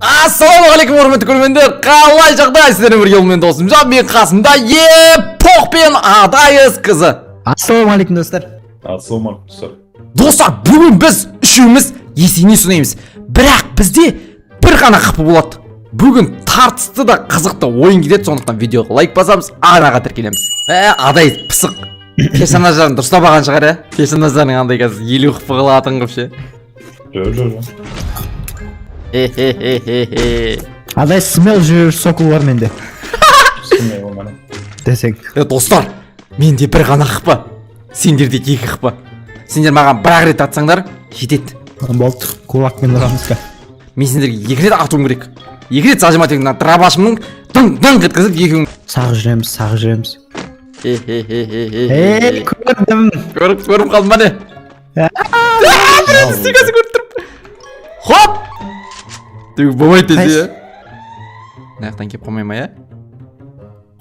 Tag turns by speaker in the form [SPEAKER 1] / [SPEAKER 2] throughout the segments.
[SPEAKER 1] Ассалаумағалейкум құрметті көрермендер, қалай жағдайсыздар? Бірге мен досым Жан, мен қасымда Епоқ пен Адайыс қызы.
[SPEAKER 2] Ассалаумағалейкум достар.
[SPEAKER 3] Ассалаумағалейкум достар.
[SPEAKER 1] Достар, бүгін біз үшеуміз есеней сунаймыз. Бірақ бізде бір ғана қапы болады. Бүгін тартысты да қызықты ойын кетеді, сондықтан видеоға лайк басамыз, араға тіркелеміз. Адайыс пысық. Персонаждарын дұрыстап алған шығар, персонаждардың андай қазір 50 қыпы қылатын қып ше.
[SPEAKER 3] Жоқ.
[SPEAKER 2] Адай смел жүр сокол бар менде.
[SPEAKER 3] Түсінмей ол мені.
[SPEAKER 2] Десең.
[SPEAKER 1] Достар, менде бір ғана қыпы, сендерде 2 қыпы. Сендер маған бір рет атсаңдар, жетеді.
[SPEAKER 2] Болды, кулакпен ұрамыз ка.
[SPEAKER 1] Мен сендерге 2 рет атуым керек. 2 рет зажимать еткен драбашымның дың еткізіп екеуін.
[SPEAKER 2] Сағы жүреміз. Көрдім.
[SPEAKER 1] Көріп қалдым ба не? Стикасы көріп тұрып. Хоп! Түгі болмайды десе, наяқтан кеп қоймай ма,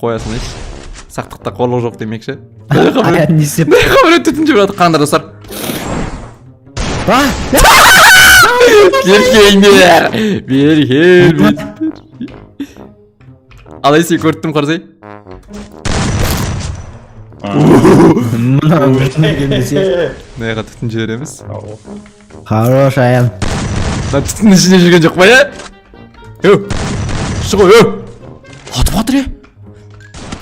[SPEAKER 1] қоясын еш. Сақтықта қорлық жоқ демекші.
[SPEAKER 2] Аят несеп.
[SPEAKER 1] Қабірет түтін жеп жатыр, қаңдар достар. Келгендер, бергендер. Алай сен көрттім қарсай. Наяға түтін жібереміз.
[SPEAKER 2] Хорош аян.
[SPEAKER 1] Түтін ішіне жүрген жоқ па, Шығу, атып атыр,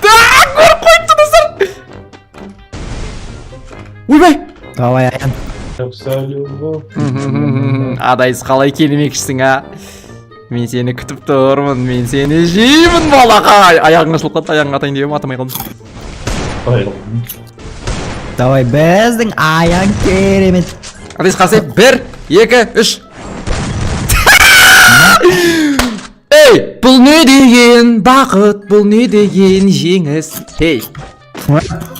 [SPEAKER 1] көріп қойыпты достар. Ойбай.
[SPEAKER 2] Давай аян.
[SPEAKER 1] Адайыс қалай келмекшісің, Мен сені күтіп тұрмын, мен сені жеймін балақай. Аяғыңа шылқат, аяғыңа атайын деймін, атамай қалдым.
[SPEAKER 2] Давай біздің аян керемет.
[SPEAKER 1] Адайыс қалсай, 1, 2, 3. Ей, бұл не деген бақыт, бұл не деген жеңіс. Ей,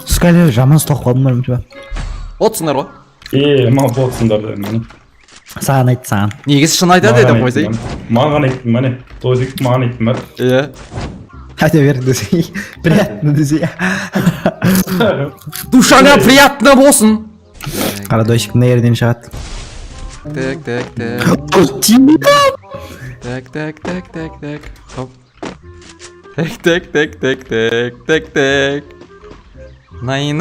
[SPEAKER 2] Скайлер жаман стоқ қалдым ба?
[SPEAKER 1] отсыңдар ғой.
[SPEAKER 3] Маған болсыңдар да мені.
[SPEAKER 2] Саған айтты саған.
[SPEAKER 1] Негізі шын айтады еді қойсай.
[SPEAKER 3] Маған айттым, міне. Тозик маған айттым бар.
[SPEAKER 2] Айта бер десей. Приятно десей.
[SPEAKER 1] Душаңа приятно болсын.
[SPEAKER 2] Қара дойшық мына ерден шығады.
[SPEAKER 1] Так. Хоп. Так. Най.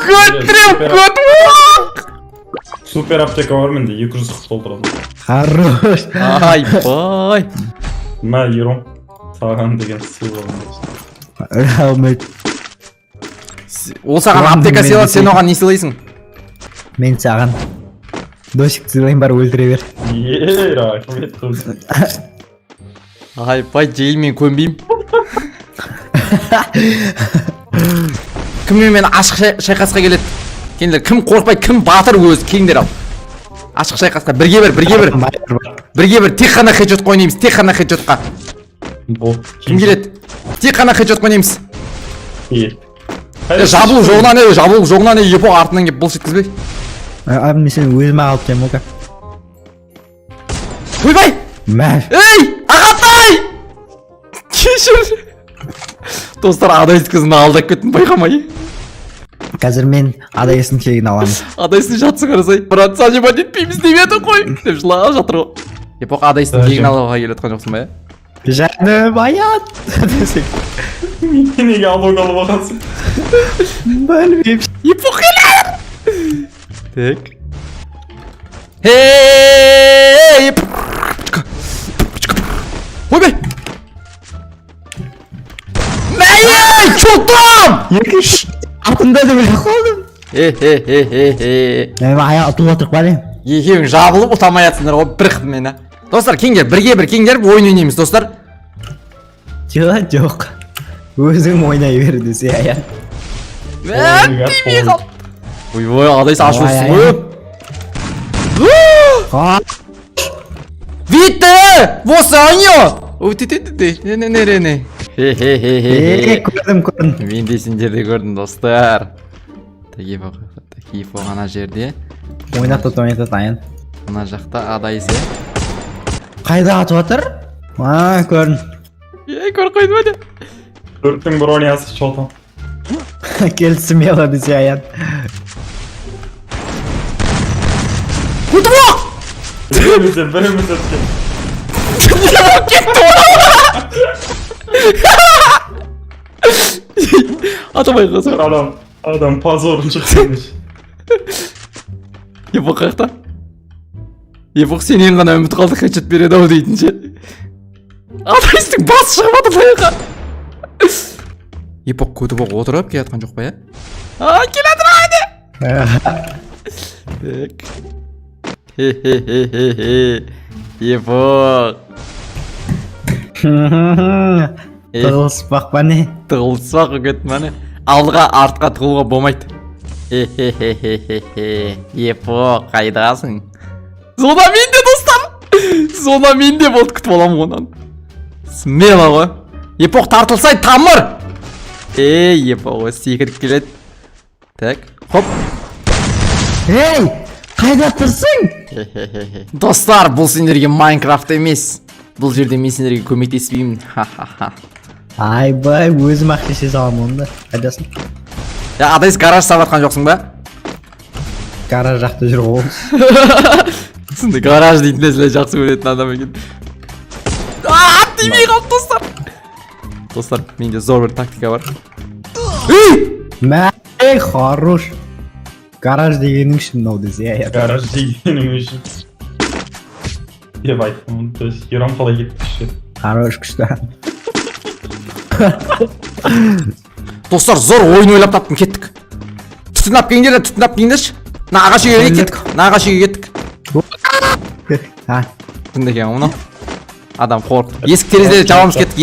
[SPEAKER 1] Көт!
[SPEAKER 3] Супер аптека бар менде, 200 қып толтырады.
[SPEAKER 2] Хорош.
[SPEAKER 1] Ай-бай.
[SPEAKER 3] Мә, Ером. Саған деген сыйлығым.
[SPEAKER 2] Рахмет.
[SPEAKER 1] Ол саған аптека сыйлады, сен оған не сыйлайсың?
[SPEAKER 2] Мен саған дойшық сыйлайын бар өлтіре бер.
[SPEAKER 3] Рахмет қыз.
[SPEAKER 1] Ай-бай, жейін мен көнбеймін. Кіммен мен ашық шайқасқа келеді? Кендер, кім қорқпай, кім батыр өзі, кеңдер ал. Ашық шайқасқа, бірге бір, тек қана хедшот қойнаймыз, тек қана хедшотқа. Кім келеді? Тек қана хедшот қойнаймыз. Жабылу жоғынан Епоқ артынан кеп бұл жеткізбей.
[SPEAKER 2] Мен сен өзіме алып жайым оқа.
[SPEAKER 1] Ойбай!
[SPEAKER 2] Мәш.
[SPEAKER 1] Ей, ағатай! Кешір. Достар, Адайыс қызын алдап кеттім байқамай.
[SPEAKER 2] Қазір мен Адайыстың кегін аламын.
[SPEAKER 1] Адайыстың жатсы қарасай. Брат, сажимат етпейміз демеді қой. Деп жылаға жатыр ғой. Епоқ Адайыстың кегін алуға келетқан жоқсын ба,
[SPEAKER 2] Жаным, аян.
[SPEAKER 3] Неге алуға алып ағансың?
[SPEAKER 2] Білмеймін.
[SPEAKER 1] Епоқ келер! Так. Хей! Ойбай! Мәйей! Чотам!
[SPEAKER 2] Артында да біле қалдым. Мен аян атып отырық бар
[SPEAKER 1] Екеуің жабылып ұтамай атсыңдар ғой, бір қып мені. Достар, кеңдер, бірге ойын ойнаймыз, достар.
[SPEAKER 2] Жоқ. Өзің ойнай бер десе аян.
[SPEAKER 1] Тимей қал. Ой, Адайыс ашылысың ғой. Витте! Восаньо! Не.
[SPEAKER 2] Көрдім.
[SPEAKER 1] Мен де сендерді көрдім, достар. Епоқ ана жерде.
[SPEAKER 2] Ойнатат аян.
[SPEAKER 1] Мына жақта Адайысы.
[SPEAKER 2] Қайда атып отыр? Көрдім.
[SPEAKER 1] Көрқойды ма де?
[SPEAKER 3] Төрттің бір ойнаясы чотам.
[SPEAKER 2] Келісім ела десе аян.
[SPEAKER 1] Көтібақ!
[SPEAKER 3] Біріміз өткен.
[SPEAKER 1] Атамай қалса.
[SPEAKER 3] Адам позорын шықсын.
[SPEAKER 1] Епоқ қаяқта? Епоқ сенен ғана үміт қалды хедшот береді ау дейтін ше. Атайсың басы шығып атыр таяққа. Епоқ көтібақ отырып келатқан жоқ па я? Келатыр айды! Так. Епоқ.
[SPEAKER 2] Тығылыспақ па не?
[SPEAKER 1] Тығылыспақ өкет мәне. Алдыға артқа тығылға болмайды. Епоқ қайдасың? Зона менде достар. Зона менде болды күтіп аламын онан. Смело ғой. Епоқ тартылсай тамыр. Епоқ секіріп келеді. Так, хоп.
[SPEAKER 2] Ей, қайда тұрсың?
[SPEAKER 1] Достар, бұл сендерге Майнкрафт емес. Бұл жерде мен сендерге көмектеспеймін.
[SPEAKER 2] Айбай, өзім ақшеше салам онда. Қайдасың?
[SPEAKER 1] Адайс гараж сабатқан жоқсың ба?
[SPEAKER 2] Гараж жақта жүр ғой.
[SPEAKER 1] Сынды гараж дейтін әзілі жақсы көретін адам екен. Демей қалды достар. Достар, менде зор бір тактика бар.
[SPEAKER 2] Мә, хорош. Гараж дегенің үшін мынау десе.
[SPEAKER 3] Гараж дегенің үшін. Деп айттым, то есть Ерам қалай кетті.
[SPEAKER 2] Хорош күшті.
[SPEAKER 1] Достар, зор ойын ойлап таптым, кеттік. Түтінап келіңдерші. Ағаш үйге кеттік. Тыңда екен, оны. Адам қорқты. Есік терезелері жабамыз кеттік,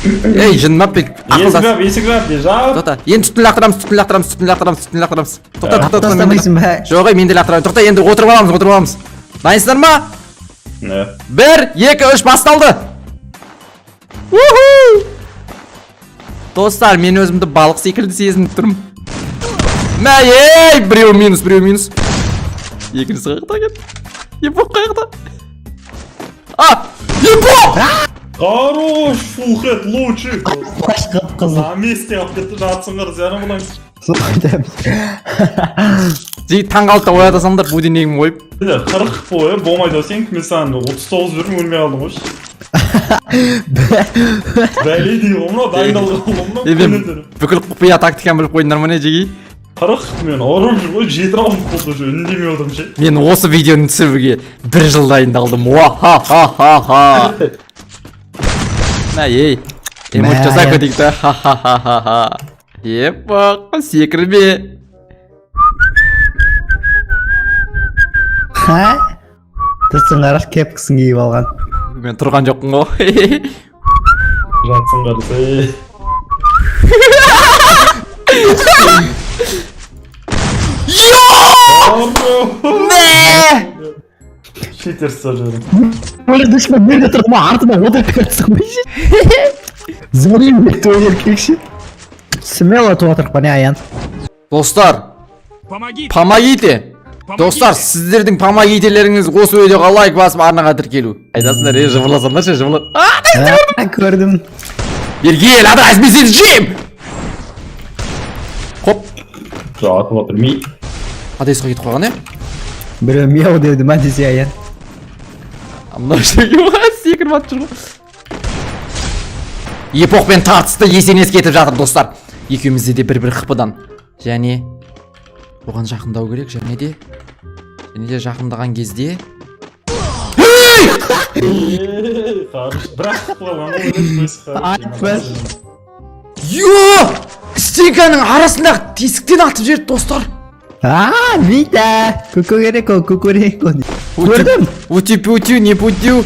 [SPEAKER 1] Ей, жынмап бек.
[SPEAKER 3] Есік жап, жап.
[SPEAKER 1] Тоқта, енді түтін лақтырамыз.
[SPEAKER 2] Тастамайсың ба?
[SPEAKER 1] Жоқ, менде лақтырамыз. Тоқта, енді отырып аламыз. Дайынсыздар ма? 1, 2, 3 басталды. Достар, мен өзімді балық секілді сезініп тұрмын. Мә, біреу минус. Екіншісі қайықта кет. Епоқ қайықта. Епоқ!
[SPEAKER 3] Хорош, фулхед, лучший.
[SPEAKER 2] Қып-қызыл.
[SPEAKER 3] На месте алып кетті, жатсыңғыр, зәрі мұнаңыз.
[SPEAKER 1] Жей таңғалықта оятасаңдар, бұл денегім ойып.
[SPEAKER 3] 40 бойы, болмайды сен, мен саған 39 берім өлмей алдым ғой. Бәле дейі ғымна, дайындалғы ғымна.
[SPEAKER 1] Бүкіл құпия тактиканы біліп қойындар ма не жеги?
[SPEAKER 3] 40 мен ұрып жүр ғой, 7 раунд болды жүр, үндемей отырм ше.
[SPEAKER 1] Мен осы видеоны түсіруге 1 жыл дайындалдым. Ха-ха-ха-ха. Ей, эмот жасап кетейік та. Ха-ха-ха-ха. Епоқ, секірме.
[SPEAKER 2] Тұрсын қараш кепкісін кейіп алған.
[SPEAKER 1] Мен тұрған жоқпын ғой.
[SPEAKER 3] Жатсыңғыр,
[SPEAKER 1] Не!
[SPEAKER 3] Шитер сажырым.
[SPEAKER 2] Өлі дүшмен мерде тұрдым, артыма одай пікіртсің бейші. Змірейін бекті өлер кекші. Смело туатырық па не аян?
[SPEAKER 1] Достар, помогите! Достар, сіздердің помогителеріңіз осы видеоға лайк басып арнаға тіркелу. Айдасындар, жывырласандар ше, жывырлар.
[SPEAKER 2] Көрдім.
[SPEAKER 1] Бергел, адайс, мен сені жейм! Хоп.
[SPEAKER 3] Жатып отыр, ми.
[SPEAKER 1] Адайсқа кетіп қойған,
[SPEAKER 2] Біреу мяу деді ма десе аян.
[SPEAKER 1] Мына шеге ма, секіріп атып жүр ғой. Епоқпен тартысты есенес кетіп жатыр, достар. Екеумізде де бір қыпыдан. Және оған жақындау керек, және де жақындаған кезде.
[SPEAKER 3] Қарыш, бірақ қылған ғой.
[SPEAKER 1] Стенканың арасындағы тесіктен атып жіберді, достар.
[SPEAKER 2] Вита! Кукуреко. Көрдім.
[SPEAKER 1] Ути-путю, не путю.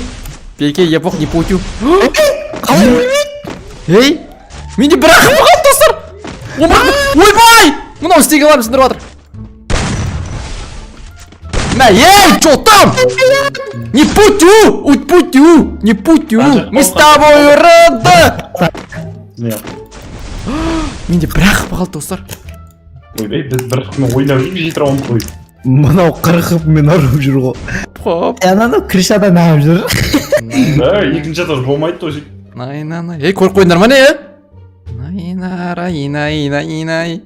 [SPEAKER 1] Пеке, епоқ, не путю.
[SPEAKER 2] Қалай өлмейді?
[SPEAKER 1] Ей, менде бір ақы болған, достар. Ойбай! Мұнау стенкаларым сындырып жатыр. Чё там? Не путю. Мы с тобой рады. Менде бір ақы қалды, достар.
[SPEAKER 3] Ойбай, біз бір қымен ойнап жүріп, 7 раунд қой.
[SPEAKER 2] Мынау қырқып мен ұрып жүр ғой.
[SPEAKER 1] Хоп.
[SPEAKER 2] Анау крышада нағып жүр.
[SPEAKER 3] Екінші аташ болмайды той.
[SPEAKER 1] Най-най-най. Ей, көріп қойындар ма не? Най-най-най-най-най-най.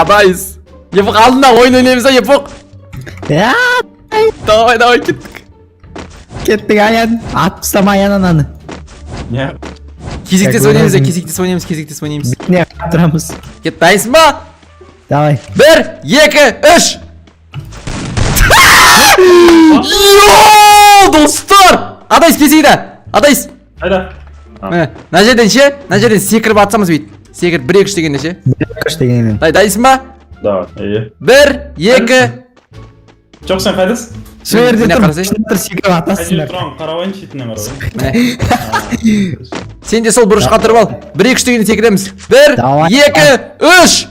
[SPEAKER 1] Adayız. Yapık aldın oyun oynayalım yapık.
[SPEAKER 2] Ya
[SPEAKER 1] Давай gittik.
[SPEAKER 2] kettik Ayhan. At tustama Ayhan ananı.
[SPEAKER 3] Ne?
[SPEAKER 1] Kesiktes
[SPEAKER 2] Ya,
[SPEAKER 1] oynayalım
[SPEAKER 2] görmezdim.
[SPEAKER 1] kesiktes oynayalım.
[SPEAKER 2] Ne yaptıramız?
[SPEAKER 1] Git dayısın mı?
[SPEAKER 2] Давай.
[SPEAKER 1] 1, 2, 3. Yo dostlar. Adayız kesikte. Adayız.
[SPEAKER 3] Hayda.
[SPEAKER 1] Mына жерден ше, мына жерден секіріп атсамыз бүйтіп. Секіріп 1-2-3 дегенде ше.
[SPEAKER 2] Kaç degенмен.
[SPEAKER 1] Дайсың ба?
[SPEAKER 3] Да, iyi.
[SPEAKER 1] 1, 2.
[SPEAKER 3] Жоқ, сен қайдасың?
[SPEAKER 2] Şu yerde
[SPEAKER 1] Mine
[SPEAKER 2] dur.
[SPEAKER 1] қарасай.
[SPEAKER 2] Şunları секіріп
[SPEAKER 3] Қай
[SPEAKER 2] атасың.
[SPEAKER 3] жерде тұрамын? Қарабайдың шетіне қарабай.
[SPEAKER 1] Міне. Сен де сол бұрышқа тұрып ал. 1-2-3 дегенде секіреміз. 1,
[SPEAKER 2] Давай.
[SPEAKER 1] 2, 3.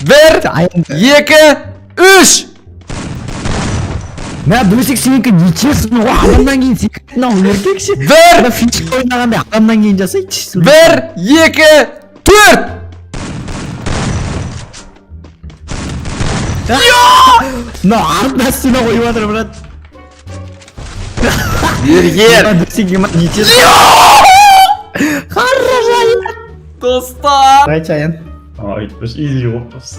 [SPEAKER 1] 1,
[SPEAKER 2] Ayhan.
[SPEAKER 1] 2, 3.
[SPEAKER 2] Ne bilsek seninki geçiyorsun. O adamdan giyin sekirttin o erkek şey.
[SPEAKER 1] 1,
[SPEAKER 2] Bana fiş oynaganda adamdan giyin jasa içsin.
[SPEAKER 1] 1, 2, 4.
[SPEAKER 2] No ardasına koyuyorlar brat.
[SPEAKER 1] Yer.
[SPEAKER 2] Bana bilsek gimana geçiyorsun. Хорош Ayhan.
[SPEAKER 1] Dostlar.
[SPEAKER 2] Kaç Ayhan?
[SPEAKER 3] Ай, біз easy болып қалыпсыз.